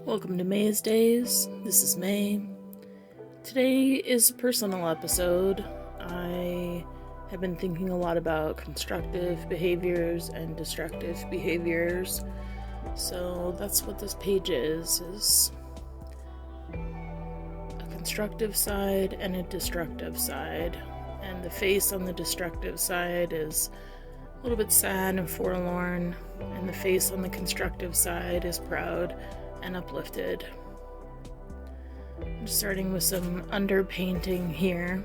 Welcome to May's Days. This is May. Today is a personal episode. I have been thinking a lot about constructive behaviors and destructive behaviors. So that's what this page is a constructive side and a destructive side. And the face on the destructive side is a little bit sad and forlorn, and the face on the constructive side is proud and uplifted. I'm starting with some underpainting here.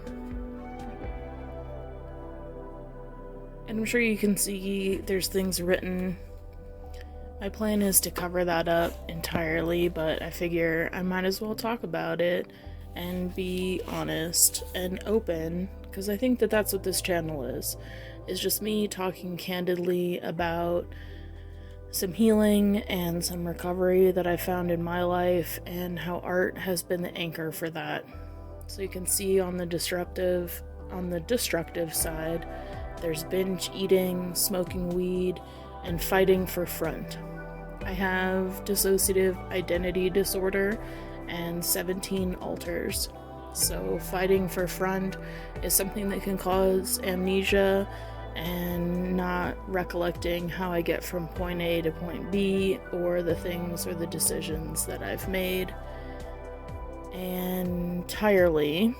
And I'm sure you can see there's things written. My plan is to cover that up entirely, but I figure I might as well talk about it and be honest and open, because I think that that's what this channel is just me talking candidly about some healing and some recovery that I found in my life, and how art has been the anchor for that. So you can see on the destructive side, there's binge eating, smoking weed, and fighting for front. I have dissociative identity disorder and 17 alters. So fighting for front is something that can cause amnesia and not recollecting how I get from point A to point B, or the things or the decisions that I've made entirely.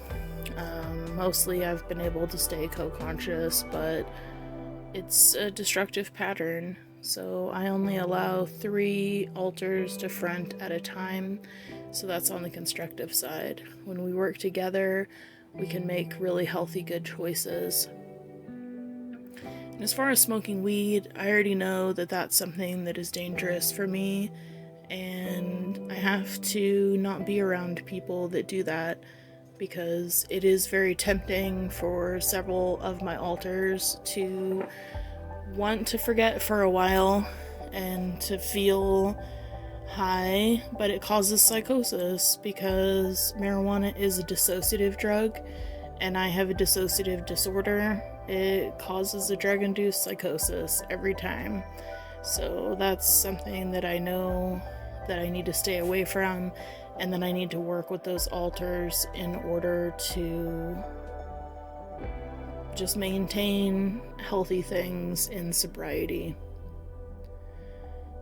Mostly I've been able to stay co-conscious, but it's a destructive pattern. So I only allow 3 alters to front at a time. So that's on the constructive side. When we work together, we can make really healthy, good choices. And as far as smoking weed, I already know that that's something that is dangerous for me, and I have to not be around people that do that, because it is very tempting for several of my alters to want to forget for a while and to feel high, but it causes psychosis because marijuana is a dissociative drug, and I have a dissociative disorder. It causes a drug-induced psychosis every time. So that's something that I know that I need to stay away from, and then I need to work with those alters in order to just maintain healthy things in sobriety.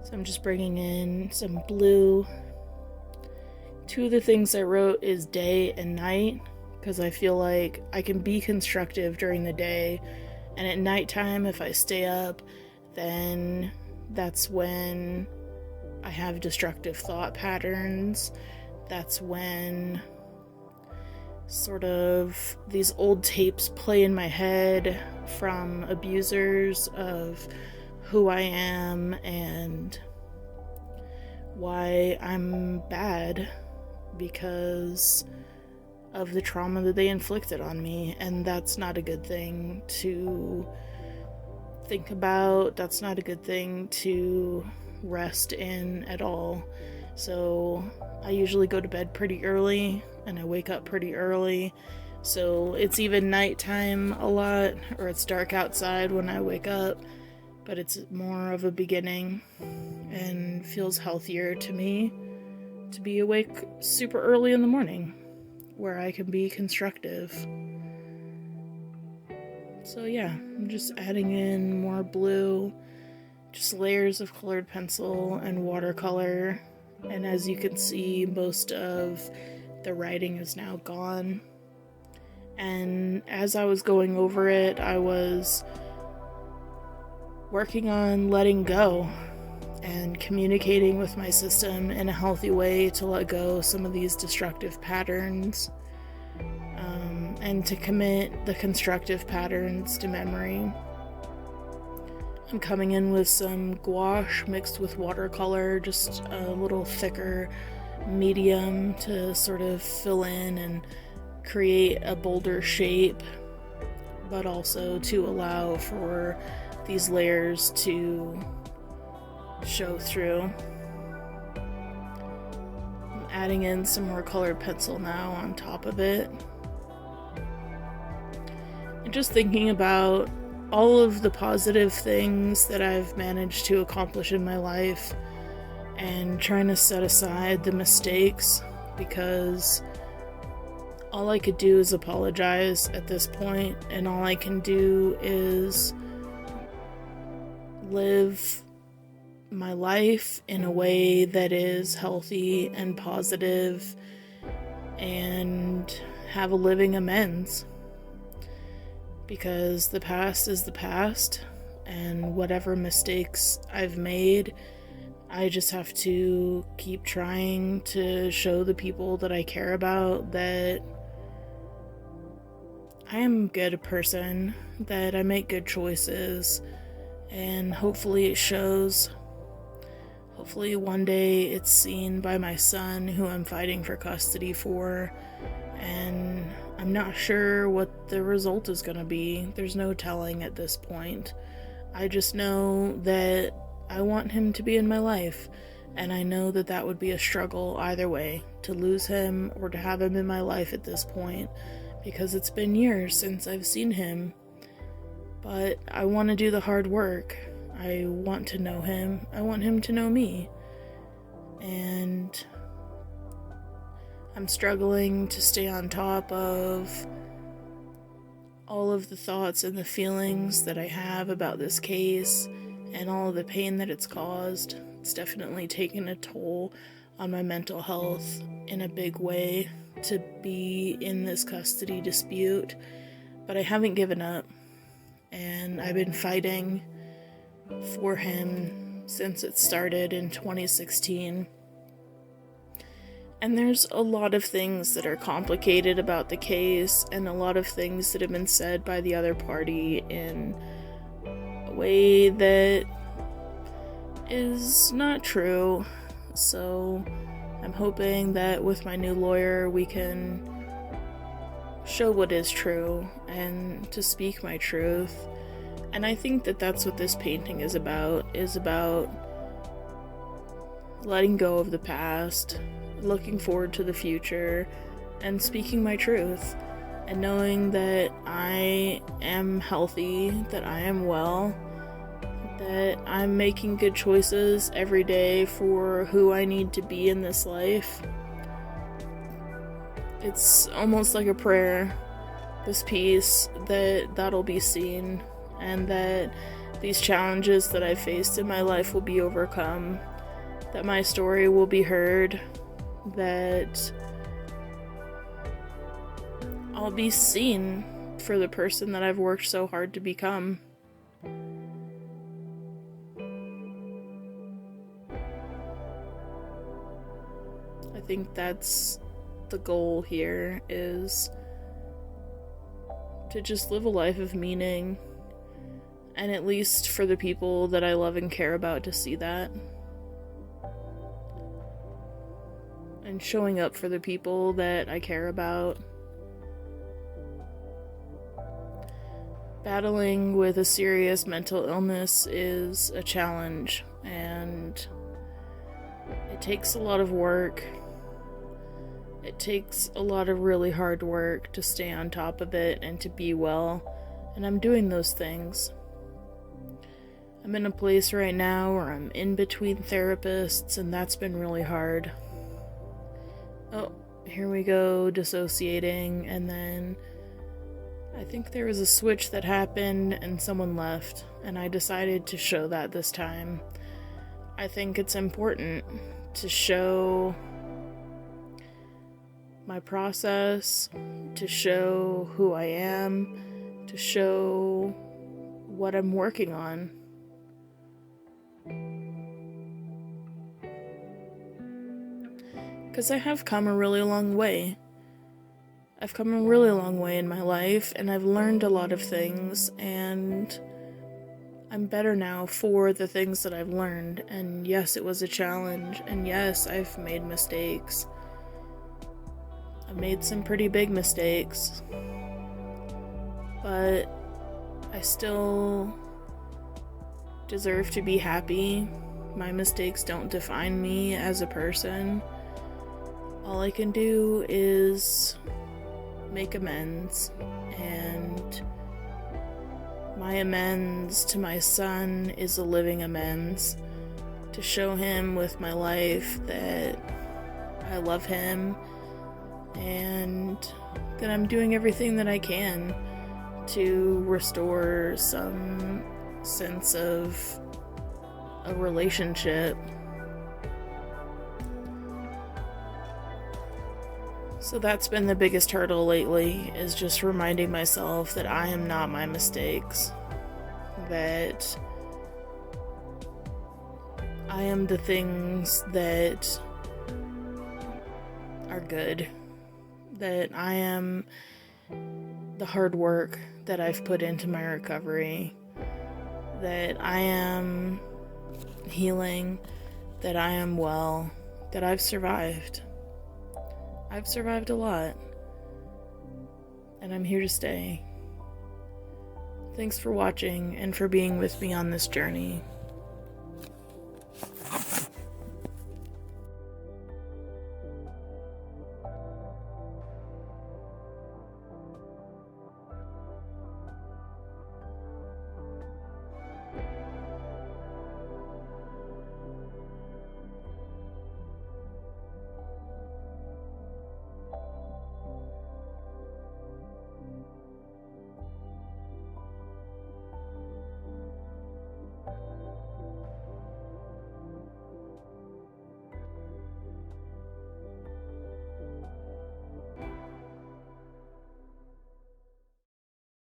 So I'm just bringing in some blue. 2 of the things I wrote is day and night, because I feel like I can be constructive during the day, and at nighttime, if I stay up, then that's when I have destructive thought patterns. That's when sort of these old tapes play in my head from abusers of who I am and why I'm bad because of the trauma that they inflicted on me, and that's not a good thing to think about. That's not a good thing to rest in at all. So I usually go to bed pretty early and I wake up pretty early, so it's even nighttime a lot, or it's dark outside when I wake up, but it's more of a beginning and feels healthier to me to be awake super early in the morning, where I can be constructive. So yeah, I'm just adding in more blue, just layers of colored pencil and watercolor, and as you can see, most of the writing is now gone. And as I was going over it, I was working on letting go and communicating with my system in a healthy way to let go some of these destructive patterns, and to commit the constructive patterns to memory. I'm coming in with some gouache mixed with watercolor, just a little thicker medium to sort of fill in and create a bolder shape, but also to allow for these layers to show through. I'm adding in some more colored pencil now on top of it. And just thinking about all of the positive things that I've managed to accomplish in my life, and trying to set aside the mistakes, because all I could do is apologize at this point, and all I can do is live my life in a way that is healthy and positive and have a living amends. Because the past is the past, and whatever mistakes I've made, I just have to keep trying to show the people that I care about that I am a good person, that I make good choices, and hopefully it shows. Hopefully one day it's seen by my son, who I'm fighting for custody for, and I'm not sure what the result is going to be. There's no telling at this point. I just know that I want him to be in my life, and I know that that would be a struggle either way, to lose him or to have him in my life at this point, because it's been years since I've seen him. But I want to do the hard work. I want to know him. I want him to know me. And I'm struggling to stay on top of all of the thoughts and the feelings that I have about this case and all of the pain that it's caused. It's definitely taken a toll on my mental health in a big way to be in this custody dispute, but I haven't given up, and I've been fighting for him since it started in 2016. And there's a lot of things that are complicated about the case, and a lot of things that have been said by the other party in a way that is not true. So I'm hoping that with my new lawyer we can show what is true and to speak my truth. And I think that that's what this painting is about letting go of the past, looking forward to the future, and speaking my truth, and knowing that I am healthy, that I am well, that I'm making good choices every day for who I need to be in this life. It's almost like a prayer, this piece, that'll be seen, and that these challenges that I've faced in my life will be overcome, that my story will be heard, that I'll be seen for the person that I've worked so hard to become. I think that's the goal here, is to just live a life of meaning, and at least for the people that I love and care about to see that. And showing up for the people that I care about. Battling with a serious mental illness is a challenge, and it takes a lot of work. It takes a lot of really hard work to stay on top of it and to be well, and I'm doing those things. I'm in a place right now where I'm in between therapists, and that's been really hard. Oh, here we go, dissociating, and then I think there was a switch that happened and someone left, and I decided to show that this time. I think it's important to show my process, to show who I am, to show what I'm working on. Because I have come a really long way. I've come a really long way in my life, and I've learned a lot of things, and I'm better now for the things that I've learned. And yes, it was a challenge, and yes, I've made mistakes. I've made some pretty big mistakes, but I still deserve to be happy. My mistakes don't define me as a person. All I can do is make amends, and my amends to my son is a living amends to show him with my life that I love him and that I'm doing everything that I can to restore some sense of a relationship. So that's been the biggest hurdle lately, is just reminding myself that I am not my mistakes, that I am the things that are good, that I am the hard work that I've put into my recovery, that I am healing, that I am well, that I've survived. I've survived a lot, and I'm here to stay. Thanks for watching and for being with me on this journey.